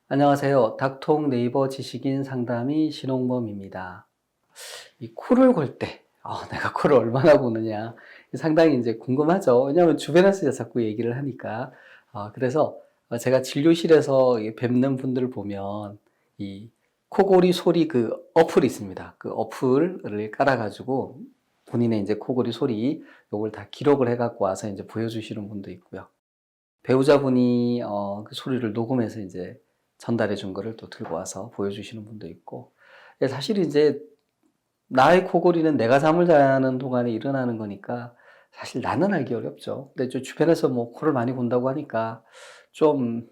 안녕하세요. 닥통 네이버 지식인 상담의 신홍범입니다. 이 코를 골 때, 내가 코를 얼마나 고느냐. 상당히 이제 궁금하죠. 왜냐하면 주변에서 자꾸 얘기를 하니까. 그래서 제가 진료실에서 뵙는 분들을 보면 이 코골이 소리 그 어플이 있습니다. 그 어플을 깔아가지고 본인의 이제 코골이 소리, 요걸 다 기록을 해갖고 와서 이제 보여주시는 분도 있고요. 배우자분이 그 소리를 녹음해서 이제 전달해 준 거를 또 들고 와서 보여주시는 분도 있고. 사실 이제 나의 코골이는 내가 잠을 자는 동안에 일어나는 거니까 사실 나는 알기 어렵죠. 근데 저 주변에서 뭐 코를 많이 곤다고 하니까 좀,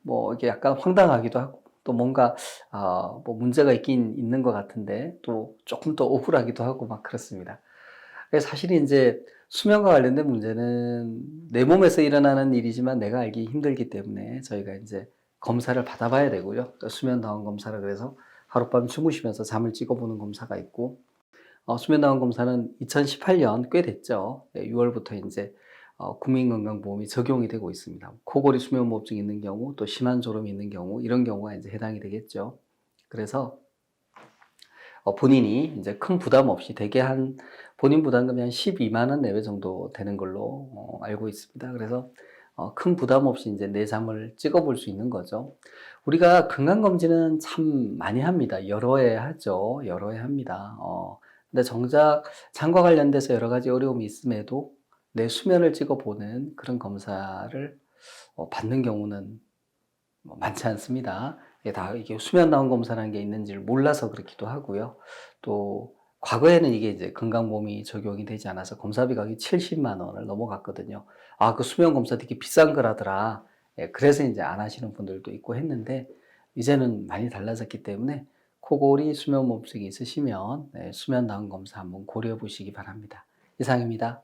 뭐 이게 약간 황당하기도 하고 또 뭔가, 뭐 문제가 있긴 있는 것 같은데 또 조금 더 억울하기도 하고 막 그렇습니다. 사실 이제 수면과 관련된 문제는 내 몸에서 일어나는 일이지만 내가 알기 힘들기 때문에 저희가 이제 검사를 받아봐야 되고요. 그러니까 수면 다운 검사라 그래서 하룻밤 주무시면서 잠을 찍어보는 검사가 있고, 수면 다운 검사는 2018년 꽤 됐죠. 6월부터 이제 국민건강보험이 적용이 되고 있습니다. 코골이 수면무호흡증이 있는 경우, 또 심한 졸음이 있는 경우, 이런 경우가 이제 해당이 되겠죠. 그래서 본인이 이제 큰 부담 없이 대개 한 본인 부담금이 한 12만 원 내외 정도 되는 걸로 알고 있습니다. 그래서 큰 부담 없이 이제 내 잠을 찍어볼 수 있는 거죠. 우리가 건강검진은 참 많이 합니다. 여러 해 하죠. 여러 해 합니다. 근데 정작 잠과 관련돼서 여러 가지 어려움이 있음에도 내 수면을 찍어보는 그런 검사를 받는 경우는 뭐 많지 않습니다. 이게 수면 다운 검사라는 게 있는지를 몰라서 그렇기도 하고요. 또 과거에는 이게 이제 건강보험이 적용이 되지 않아서 검사비 가격이 70만 원을 넘어갔거든요. 그 수면 검사 되게 비싼 거라더라. 그래서 이제 안 하시는 분들도 있고 했는데 이제는 많이 달라졌기 때문에 코골이 수면무호흡증이 있으시면 수면 다운 검사 한번 고려해 보시기 바랍니다. 이상입니다.